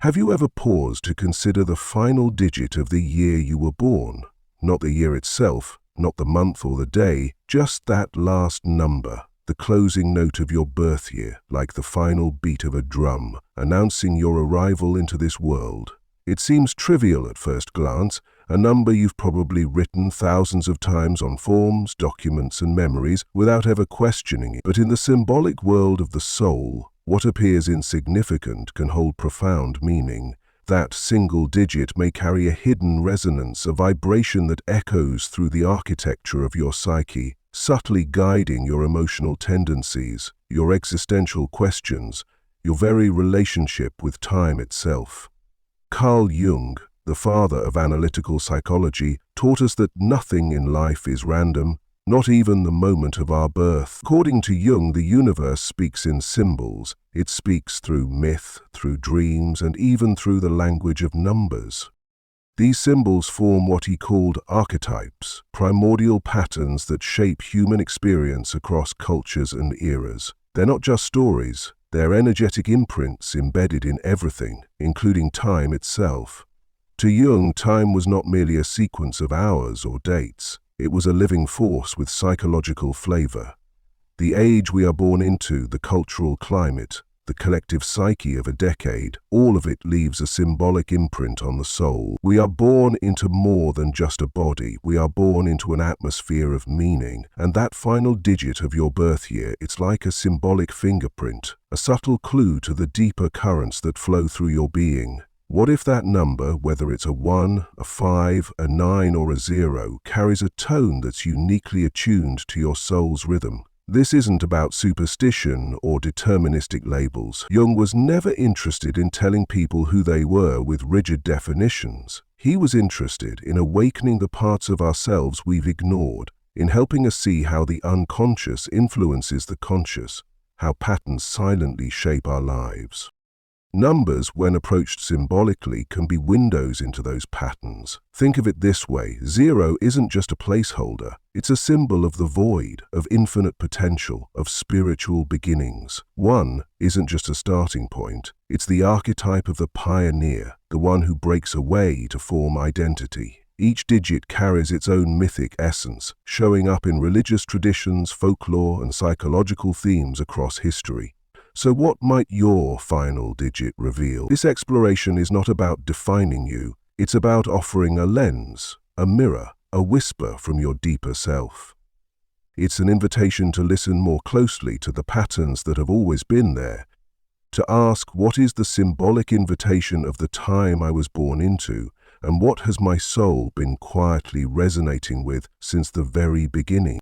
Have you ever paused to consider the final digit of the year you were born? Not the year itself, not the month or the day, just that last number, the closing note of your birth year, like the final beat of a drum, announcing your arrival into this world. It seems trivial at first glance, a number you've probably written thousands of times on forms, documents, and memories without ever questioning it. But in the symbolic world of the soul, what appears insignificant can hold profound meaning. That single digit may carry a hidden resonance, a vibration that echoes through the architecture of your psyche, subtly guiding your emotional tendencies, your existential questions, your very relationship with time itself. Carl Jung, the father of analytical psychology, taught us that nothing in life is random, not even the moment of our birth. According to Jung, the universe speaks in symbols. It speaks through myth, through dreams, and even through the language of numbers. These symbols form what he called archetypes, primordial patterns that shape human experience across cultures and eras. They're not just stories, they're energetic imprints embedded in everything, including time itself. To Jung, time was not merely a sequence of hours or dates. It was a living force with psychological flavor. The age we are born into, the cultural climate, the collective psyche of a decade, all of it leaves a symbolic imprint on the soul. We are born into more than just a body. We are born into an atmosphere of meaning. And that final digit of your birth year, it's like a symbolic fingerprint, a subtle clue to the deeper currents that flow through your being. What if that number, whether it's a 1, a 5, a 9, or a 0, carries a tone that's uniquely attuned to your soul's rhythm? This isn't about superstition or deterministic labels. Jung was never interested in telling people who they were with rigid definitions. He was interested in awakening the parts of ourselves we've ignored, in helping us see how the unconscious influences the conscious, how patterns silently shape our lives. Numbers, when approached symbolically, can be windows into those patterns. Think of it this way: 0 isn't just a placeholder. It's a symbol of the void, of infinite potential, of spiritual beginnings. 1 isn't just a starting point. It's the archetype of the pioneer, the one who breaks away to form identity. Each digit carries its own mythic essence, showing up in religious traditions, folklore, and psychological themes across history. So what might your final digit reveal? This exploration is not about defining you. It's about offering a lens, a mirror, a whisper from your deeper self. It's an invitation to listen more closely to the patterns that have always been there, to ask, what is the symbolic invitation of the time I was born into, and what has my soul been quietly resonating with since the very beginning?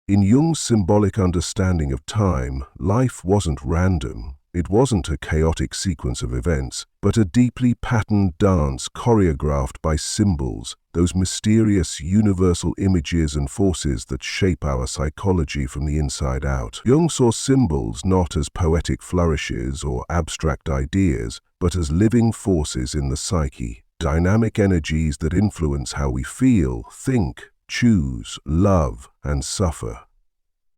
In Jung's symbolic understanding of time, life wasn't random. It wasn't a chaotic sequence of events, but a deeply patterned dance choreographed by symbols, those mysterious universal images and forces that shape our psychology from the inside out. Jung saw symbols not as poetic flourishes or abstract ideas, but as living forces in the psyche, dynamic energies that influence how we feel, think, choose, love, and suffer.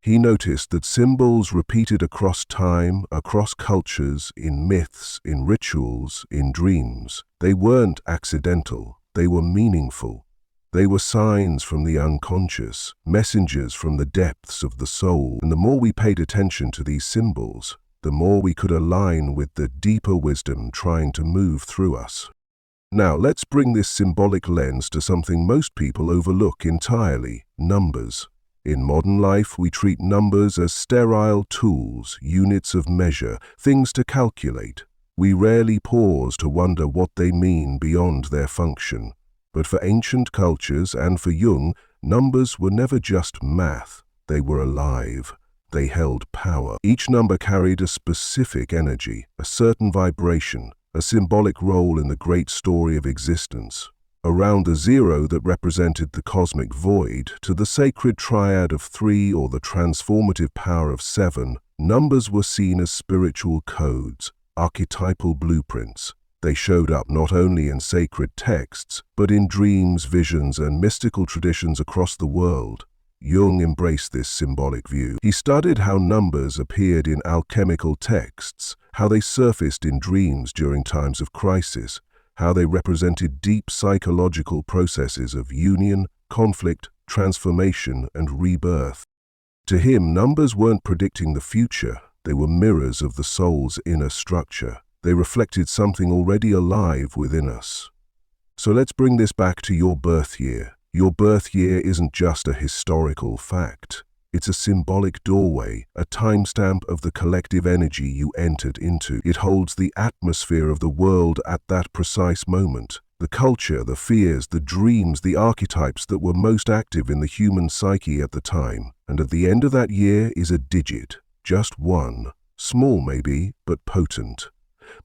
He noticed that symbols repeated across time, across cultures, in myths, in rituals, in dreams. They weren't accidental, they were meaningful. They were signs from the unconscious, messengers from the depths of the soul. And the more we paid attention to these symbols, the more we could align with the deeper wisdom trying to move through us. Now, let's bring this symbolic lens to something most people overlook entirely: numbers. In modern life, we treat numbers as sterile tools, units of measure, things to calculate. We rarely pause to wonder what they mean beyond their function. But for ancient cultures and for Jung, numbers were never just math. They were alive. They held power. Each number carried a specific energy, a certain vibration, a symbolic role in the great story of existence. Around the 0 that represented the cosmic void, to the sacred triad of 3 or the transformative power of 7, numbers were seen as spiritual codes, archetypal blueprints. They showed up not only in sacred texts, but in dreams, visions, and mystical traditions across the world. Jung embraced this symbolic view. He studied how numbers appeared in alchemical texts, how they surfaced in dreams during times of crisis, how they represented deep psychological processes of union, conflict, transformation, and rebirth. To him, numbers weren't predicting the future, they were mirrors of the soul's inner structure. They reflected something already alive within us. So let's bring this back to your birth year. Your birth year isn't just a historical fact. It's a symbolic doorway, a timestamp of the collective energy you entered into. It holds the atmosphere of the world at that precise moment. The culture, the fears, the dreams, the archetypes that were most active in the human psyche at the time. And at the end of that year is a digit, just one. Small maybe, but potent.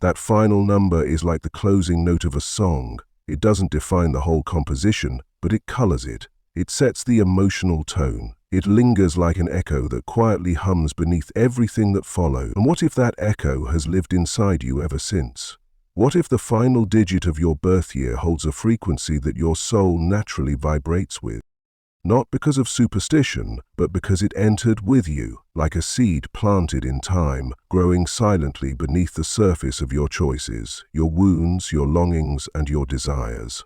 That final number is like the closing note of a song. It doesn't define the whole composition, but it colors it. It sets the emotional tone. It lingers like an echo that quietly hums beneath everything that follows. And what if that echo has lived inside you ever since? What if the final digit of your birth year holds a frequency that your soul naturally vibrates with? Not because of superstition, but because it entered with you, like a seed planted in time, growing silently beneath the surface of your choices, your wounds, your longings, and your desires.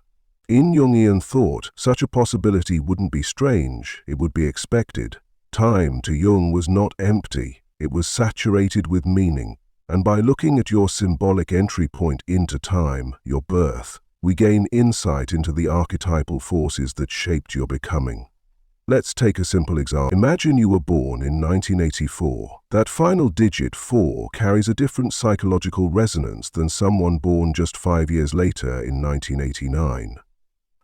In Jungian thought, such a possibility wouldn't be strange, it would be expected. Time, to Jung, was not empty, it was saturated with meaning. And by looking at your symbolic entry point into time, your birth, we gain insight into the archetypal forces that shaped your becoming. Let's take a simple example. Imagine you were born in 1984. That final digit 4 carries a different psychological resonance than someone born just 5 years later in 1989.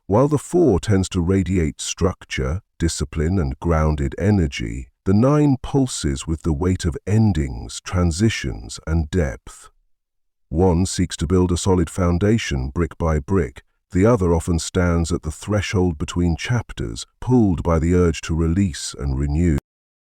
While the 4 tends to radiate structure, discipline, and grounded energy, the 9 pulses with the weight of endings, transitions, and depth. One seeks to build a solid foundation brick by brick. The other often stands at the threshold between chapters, pulled by the urge to release and renew.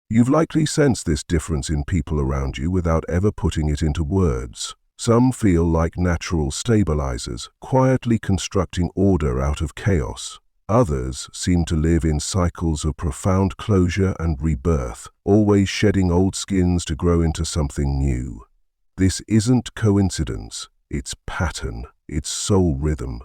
You've likely sensed this difference in people around you without ever putting it into words. Some feel like natural stabilizers, quietly constructing order out of chaos. Others seem to live in cycles of profound closure and rebirth, always shedding old skins to grow into something new. This isn't coincidence, it's pattern, it's soul rhythm.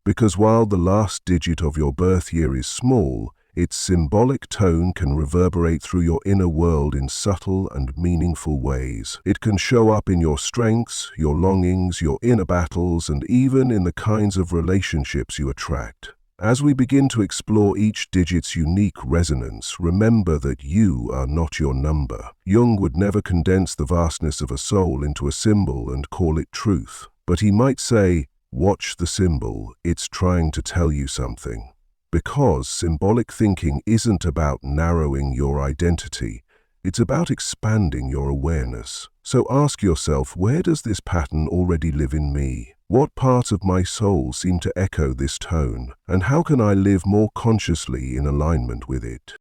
Because while the last digit of your birth year is small, its symbolic tone can reverberate through your inner world in subtle and meaningful ways. It can show up in your strengths, your longings, your inner battles, and even in the kinds of relationships you attract. As we begin to explore each digit's unique resonance, remember that you are not your number. Jung would never condense the vastness of a soul into a symbol and call it truth. But he might say, watch the symbol, it's trying to tell you something. Because symbolic thinking isn't about narrowing your identity, it's about expanding your awareness. So ask yourself, where does this pattern already live in me? What parts of my soul seem to echo this tone? And how can I live more consciously in alignment with it?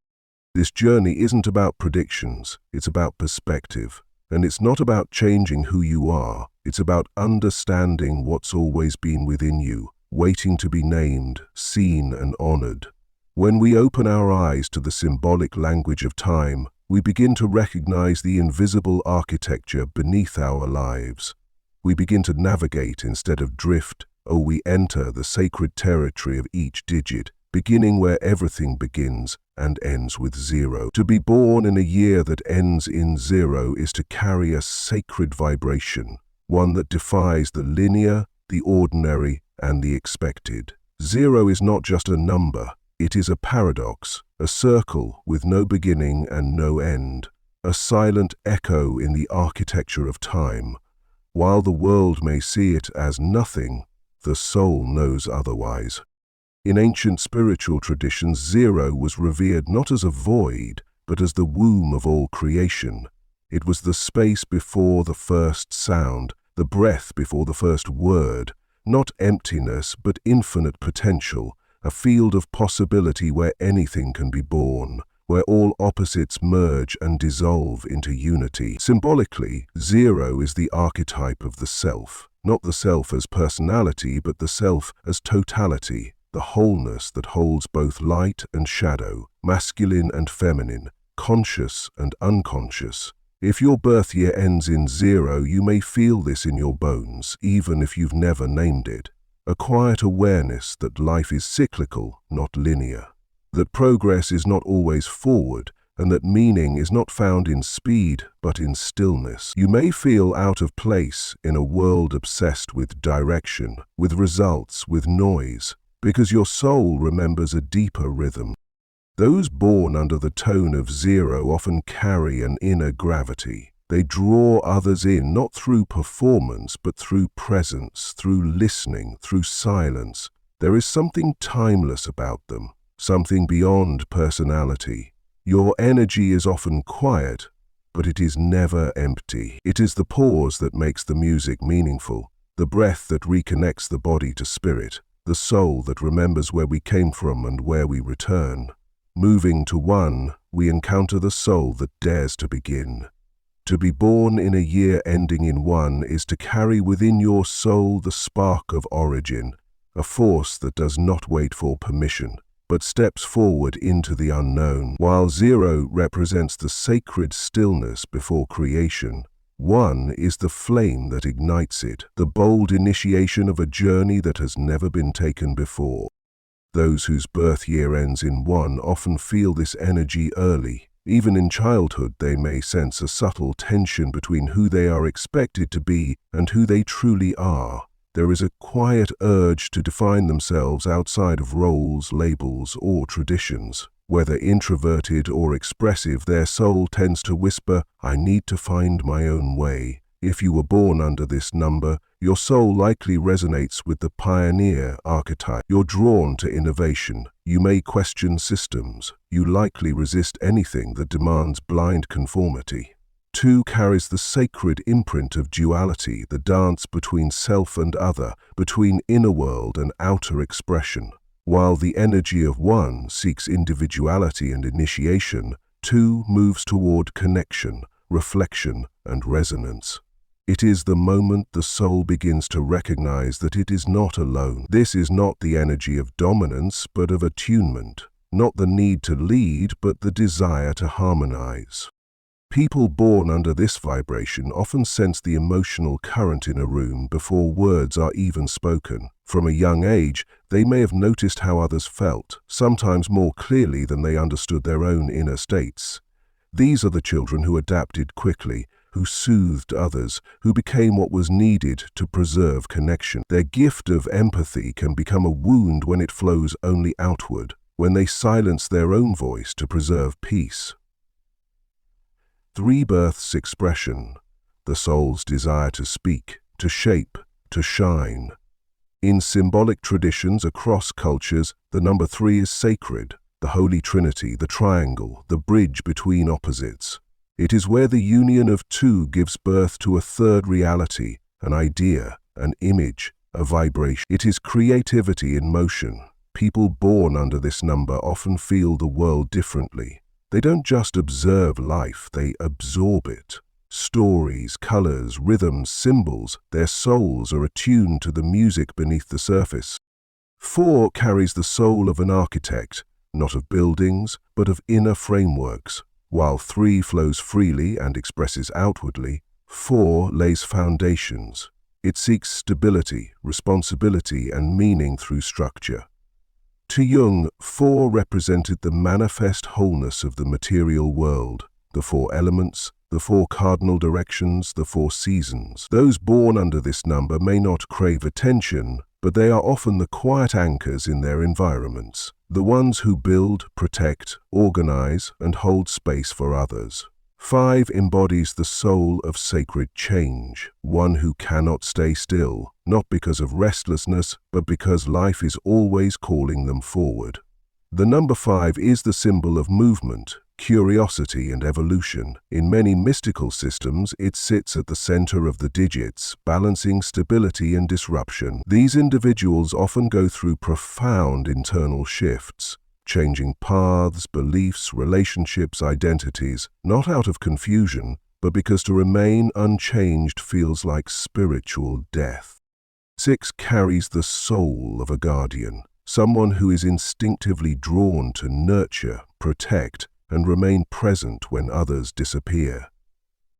This journey isn't about predictions, it's about perspective. And it's not about changing who you are, it's about understanding what's always been within you, waiting to be named, seen, and honored. When we open our eyes to the symbolic language of time, we begin to recognize the invisible architecture beneath our lives. We begin to navigate instead of drift, or we enter the sacred territory of each digit, beginning where everything begins and ends with 0. To be born in a year that ends in 0 is to carry a sacred vibration, one that defies the linear, the ordinary, and the expected. 0 is not just a number, it is a paradox, a circle with no beginning and no end, a silent echo in the architecture of time. While the world may see it as nothing, the soul knows otherwise. In ancient spiritual traditions, 0 was revered not as a void, but as the womb of all creation. It was the space before the first sound, the breath before the first word, not emptiness, but infinite potential, a field of possibility where anything can be born, where all opposites merge and dissolve into unity. Symbolically, 0 is the archetype of the self, not the self as personality, but the self as totality, the wholeness that holds both light and shadow, masculine and feminine, conscious and unconscious. If your birth year ends in 0, you may feel this in your bones, even if you've never named it. A quiet awareness that life is cyclical, not linear. That progress is not always forward, and that meaning is not found in speed, but in stillness. You may feel out of place in a world obsessed with direction, with results, with noise, because your soul remembers a deeper rhythm. Those born under the tone of 0 often carry an inner gravity. They draw others in not through performance, but through presence, through listening, through silence. There is something timeless about them, something beyond personality. Your energy is often quiet, but it is never empty. It is the pause that makes the music meaningful, the breath that reconnects the body to spirit, the soul that remembers where we came from and where we return. Moving to 1, we encounter the soul that dares to begin. To be born in a year ending in 1 is to carry within your soul the spark of origin, a force that does not wait for permission, but steps forward into the unknown. While 0 represents the sacred stillness before creation, 1 is the flame that ignites it, the bold initiation of a journey that has never been taken before. Those whose birth year ends in 1 often feel this energy early. Even in childhood, they may sense a subtle tension between who they are expected to be and who they truly are. There is a quiet urge to define themselves outside of roles, labels, or traditions. Whether introverted or expressive, their soul tends to whisper, "I need to find my own way." If you were born under this number, your soul likely resonates with the pioneer archetype. You're drawn to innovation. You may question systems. You likely resist anything that demands blind conformity. 2 carries the sacred imprint of duality, the dance between self and other, between inner world and outer expression. While the energy of 1 seeks individuality and initiation, 2 moves toward connection, reflection, and resonance. It is the moment the soul begins to recognize that it is not alone. This is not the energy of dominance, but of attunement. Not the need to lead, but the desire to harmonize. People born under this vibration often sense the emotional current in a room before words are even spoken. From a young age, they may have noticed how others felt, sometimes more clearly than they understood their own inner states. These are the children who adapted quickly, who soothed others, who became what was needed to preserve connection. Their gift of empathy can become a wound when it flows only outward, when they silence their own voice to preserve peace. 3 births expression, the soul's desire to speak, to shape, to shine. In symbolic traditions across cultures, the number 3 is sacred, the Holy Trinity, the triangle, the bridge between opposites. It is where the union of 2 gives birth to a third reality, an idea, an image, a vibration. It is creativity in motion. People born under this number often feel the world differently. They don't just observe life, they absorb it. Stories, colors, rhythms, symbols, their souls are attuned to the music beneath the surface. 4 carries the soul of an architect, not of buildings, but of inner frameworks. While 3 flows freely and expresses outwardly, 4 lays foundations. It seeks stability, responsibility, and meaning through structure. To Jung, 4 represented the manifest wholeness of the material world, the 4 elements, the 4 cardinal directions, the 4 seasons. Those born under this number may not crave attention, but they are often the quiet anchors in their environments, the ones who build, protect, organize, and hold space for others. 5 embodies the soul of sacred change, one who cannot stay still, not because of restlessness, but because life is always calling them forward. The number 5 is the symbol of movement, curiosity, and evolution. In many mystical systems, it sits at the center of the digits, balancing stability and disruption. These individuals often go through profound internal shifts, changing paths, beliefs, relationships, identities, not out of confusion, but because to remain unchanged feels like spiritual death. 6 carries the soul of a guardian, someone who is instinctively drawn to nurture, protect, and remain present when others disappear.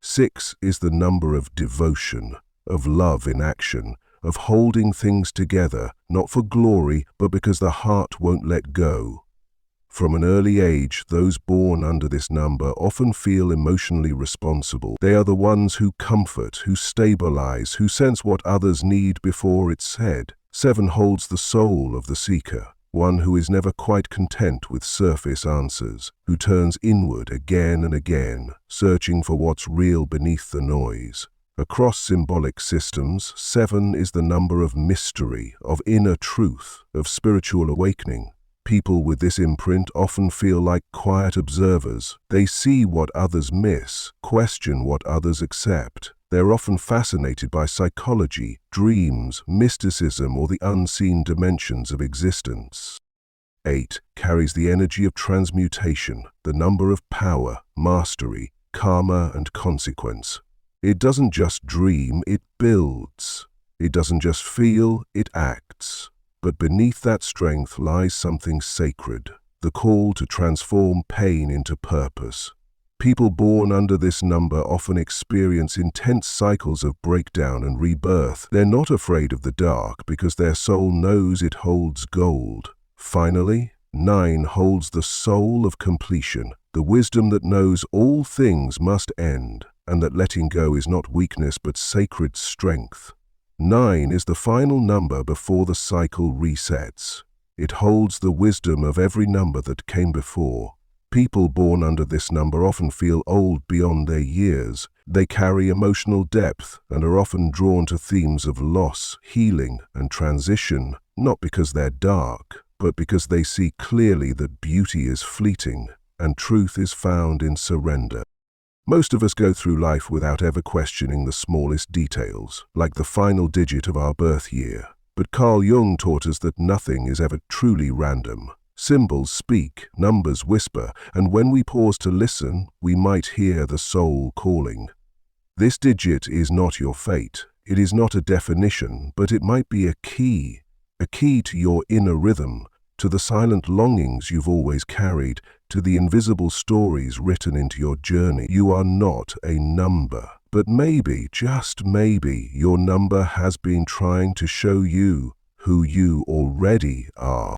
6 is the number of devotion, of love in action, of holding things together, not for glory, but because the heart won't let go. From an early age, those born under this number often feel emotionally responsible. They are the ones who comfort, who stabilize, who sense what others need before it's said. 7 holds the soul of the seeker, one who is never quite content with surface answers, who turns inward again and again, searching for what's real beneath the noise. Across symbolic systems, 7 is the number of mystery, of inner truth, of spiritual awakening. People with this imprint often feel like quiet observers. They see what others miss, question what others accept. They're often fascinated by psychology, dreams, mysticism, or the unseen dimensions of existence. 8 carries the energy of transmutation, the number of power, mastery, karma, and consequence. It doesn't just dream, it builds. It doesn't just feel, it acts. But beneath that strength lies something sacred, the call to transform pain into purpose. People born under this number often experience intense cycles of breakdown and rebirth. They're not afraid of the dark because their soul knows it holds gold. Finally, 9 holds the soul of completion, the wisdom that knows all things must end, and that letting go is not weakness but sacred strength. 9 is the final number before the cycle resets. It holds the wisdom of every number that came before. People born under this number often feel old beyond their years. They carry emotional depth and are often drawn to themes of loss, healing, and transition, not because they're dark, but because they see clearly that beauty is fleeting and truth is found in surrender. Most of us go through life without ever questioning the smallest details, like the final digit of our birth year. But Carl Jung taught us that nothing is ever truly random. Symbols speak, numbers whisper, and when we pause to listen, we might hear the soul calling. This digit is not your fate. It is not a definition, but it might be a key to your inner rhythm, to the silent longings you've always carried, to the invisible stories written into your journey. You are not a number, but maybe, just maybe, your number has been trying to show you who you already are.